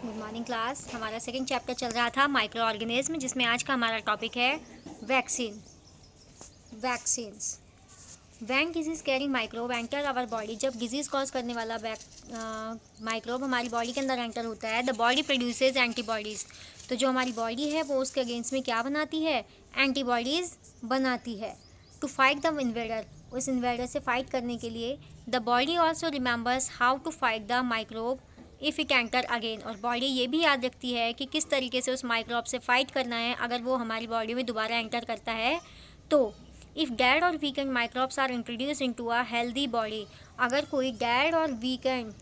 Good morning class. हमारा second chapter चल रहा था माइक्रो ऑर्गेनिज्म, जिसमें आज का हमारा टॉपिक है vaccines. When disease carrying microbe enter our body. जब डिजीज कॉज करने वाला माइक्रोब हमारी बॉडी के अंदर एंटर होता है, द बॉडी प्रोड्यूसेस एंटीबॉडीज़। तो जो हमारी बॉडी है वो उसके अगेंस्ट में क्या बनाती है? एंटीबॉडीज़ बनाती है। टू फाइट द इन्वेडर, उस इन्वेडर से फाइट करने के लिए the body also remembers how to fight the microbe if it enter again. और बॉडी ये भी याद रखती है कि किस तरीके से उस माइक्रोब से फाइट करना है अगर वो हमारी बॉडी में दोबारा एंटर करता है तो। इफ़ डेड और weakened microbes are introduce into a healthy body, अगर कोई डेड और वीकेंड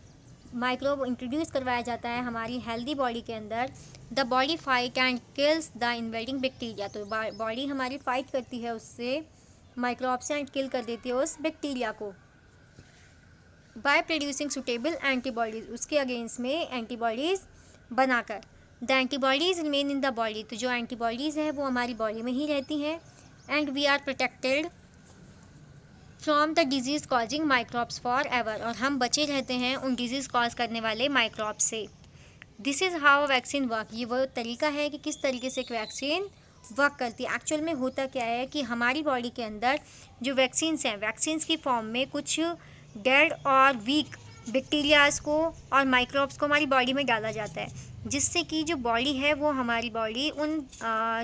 माइक्रोब इंट्रोड्यूस करवाया जाता है हमारी हेल्दी बॉडी के अंदर, the body fight and kills the invading bacteria. तो बॉडी हमारी फाइट करती है उससे, माइक्रोब से, एंड किल कर देती है उस बैक्टीरिया को बाय प्रोड्यूसिंग सुटेबल एंटीबॉडीज़, उसके अगेंस्ट में एंटीबॉडीज़ बनाकर। The antibodies remain in the body, तो जो एंटीबॉडीज़ हैं वो हमारी बॉडी में ही रहती हैं। And we are protected from the disease causing microbes for ever, और हम बचे रहते हैं उन डिजीज़ कॉज करने वाले माइक्रोब्स से। This is how vaccine work, ये वो तरीका है कि किस तरीके से एक वैक्सीन वर्क करती है। एक्चुअल में होता क्या है कि हमारी बॉडी के अंदर जो वैक्सीन्स हैं, वैक्सीन्स की फॉर्म में कुछ डेड और वीक बैक्टीरियाज को और माइक्रोब्स को हमारी बॉडी में डाला जाता है, जिससे कि जो बॉडी है वो हमारी बॉडी उन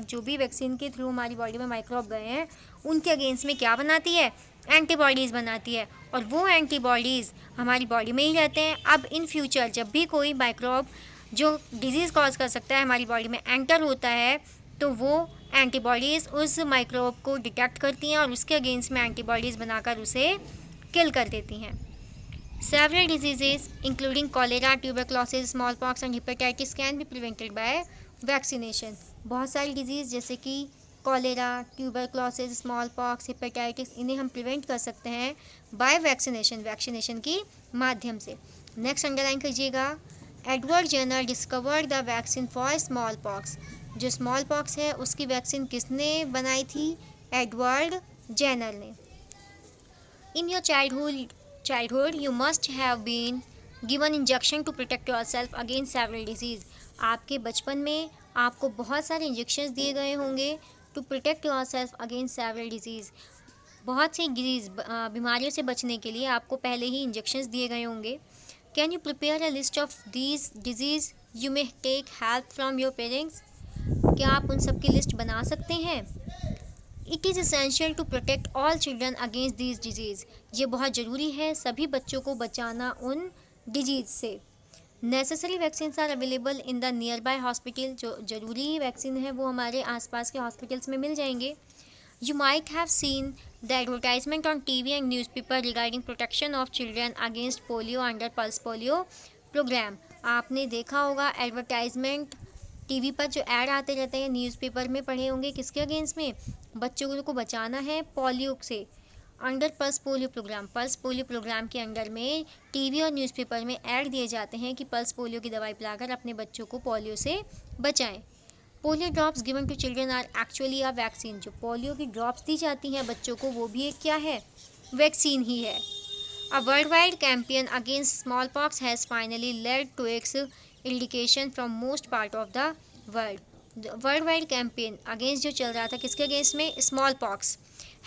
जो भी वैक्सीन के थ्रू हमारी बॉडी में माइक्रोब गए हैं उनके अगेंस्ट में क्या बनाती है? एंटीबॉडीज़ बनाती है, और वो एंटीबॉडीज़ हमारी बॉडी में ही रहते हैं। अब इन फ्यूचर जब भी कोई माइक्रोब जो डिजीज़ कॉज कर सकता है हमारी बॉडी में एंटर होता है, तो वो एंटीबॉडीज़ उस माइक्रोब को डिटेक्ट करती हैं और उसके अगेंस्ट में एंटीबॉडीज़ बनाकर उसे किल कर देती हैं। Several diseases including cholera, tuberculosis, small pox and hepatitis can be prevented by vaccination. बहुत सारी डिजीज़ जैसे कि cholera, tuberculosis, small pox, hepatitis, इन्हें हम प्रिवेंट कर सकते हैं बाय वैक्सीनेशन की माध्यम से। नेक्स्ट अंडरलाइन कीजिएगा, Edward Jenner discovered the vaccine for small pox. जो स्मॉल पॉक्स है उसकी वैक्सीन किसने बनाई थी? एडवर्ड जेनर ने। In your childhood, you must have been given injection to protect yourself against several disease. आपके बचपन में आपको बहुत सारे इंजेक्शंस दिए गए होंगे to protect yourself against several disease. बहुत सी डिजीज़ बीमारियों से बचने के लिए आपको पहले ही इंजेक्शंस दिए गए होंगे। Can you prepare a list of these disease? You may take help from your parents. क्या आप उन सब की लिस्ट बना सकते हैं? It is essential to protect all children against this disease. ये बहुत ज़रूरी है सभी बच्चों को बचाना उन डिजीज़ से। Necessary vaccine are available in the nearby hospital. जो ज़रूरी वैक्सीन है वो हमारे आसपास के हॉस्पिटल्स में मिल जाएंगे। You might have seen the advertisement on TV and newspaper regarding protection of children against polio under pulse polio program. आपने देखा होगा एडवर्टाइजमेंट टीवी पर जो ऐड आते रहते हैं, न्यूज़पेपर में पढ़े होंगे, किसके अगेंस्ट में? बच्चों को बचाना है पोलियो से। अंडर पल्स पोलियो प्रोग्राम के अंडर में टीवी और न्यूज़पेपर में ऐड दिए जाते हैं कि पल्स पोलियो की दवाई पिलाकर अपने बच्चों को पोलियो से बचाएं। Polio drops given to children are actually a vaccine. जो पोलियो की ड्रॉप्स दी जाती हैं बच्चों को वो भी एक क्या है? वैक्सीन ही है। A world wide campaign against small pox has finally led to its eradication from most part of the world. World wide campaign against जो चल रहा था, किसके अगेंस्ट में? Small pox.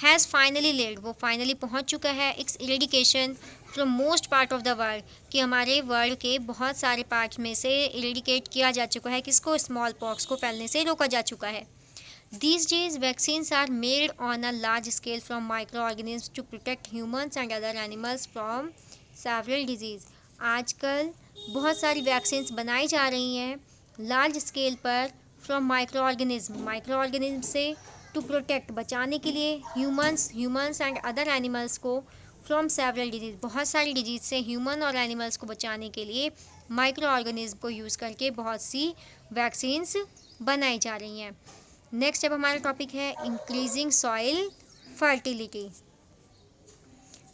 Has finally led, वो फाइनली पहुंच चुका है its eradication from most part of the world, कि हमारे वर्ल्ड के बहुत सारे पार्ट में से एलिडिकेट किया जा चुका है किसको? स्मॉल पॉक्स को फैलने से रोका जा चुका है। These days, vaccines are made on a large scale from microorganisms to protect humans and other animals from several disease. आजकल बहुत सारी वैक्सीन्स बनाई जा रही हैं लार्ज स्केल पर फ्रॉम माइक्रो से टू प्रोटेक्ट, बचाने के लिए ह्यूमंस एंड अदर एनिमल्स को फ्रॉम सेवरल डिजीज़, बहुत सारी डिजीज़ से ह्यूमन और एनिमल्स को बचाने के लिए माइक्रो ऑर्गेनिज्म को यूज़ करके बहुत सी वैक्सीन्स बनाई जा रही हैं। नेक्स्ट अब हमारा टॉपिक है increasing soil fertility.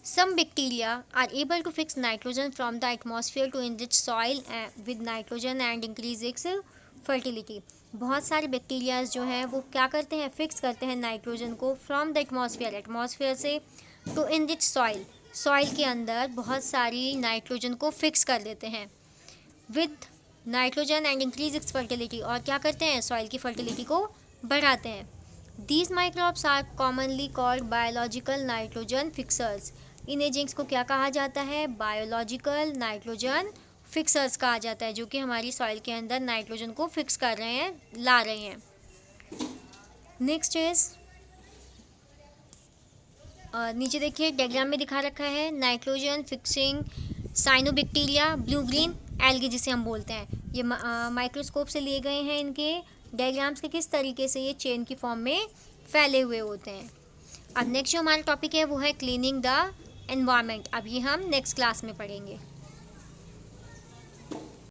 Some bacteria are able to fix nitrogen from the atmosphere to enrich soil with nitrogen and increase its fertility. बहुत सारे बैक्टीरियाज जो हैं वो क्या करते हैं? फिक्स करते हैं नाइट्रोजन को फ्रॉम द एटमॉस्फेयर से टू इनरिच सॉइल के अंदर बहुत सारी नाइट्रोजन को फिक्स कर देते हैं with nitrogen and increase its fertility, और क्या करते हैं, सॉइल की फर्टिलिटी को बढ़ाते हैं। These microbes are commonly called biological nitrogen fixers. इन एजेंट्स को क्या कहा जाता है, बायोलॉजिकल नाइट्रोजन फिक्सर्स कहा जाता है, जो कि हमारी सॉइल के अंदर नाइट्रोजन को फिक्स कर रहे हैं, ला रहे हैं। नेक्स्ट इज नीचे देखिए डायग्राम में दिखा रखा है nitrogen fixing cyanobacteria blue green algae जिसे हम बोलते हैं। ये माइक्रोस्कोप से लिए गए हैं। इनके डायग्राम्स के किस तरीके से ये चेन की फॉर्म में फैले हुए होते हैं। अब नेक्स्ट जो हमारा टॉपिक है वो है क्लीनिंग द एनवायरनमेंट। अब ये हम नेक्स्ट क्लास में पढ़ेंगे।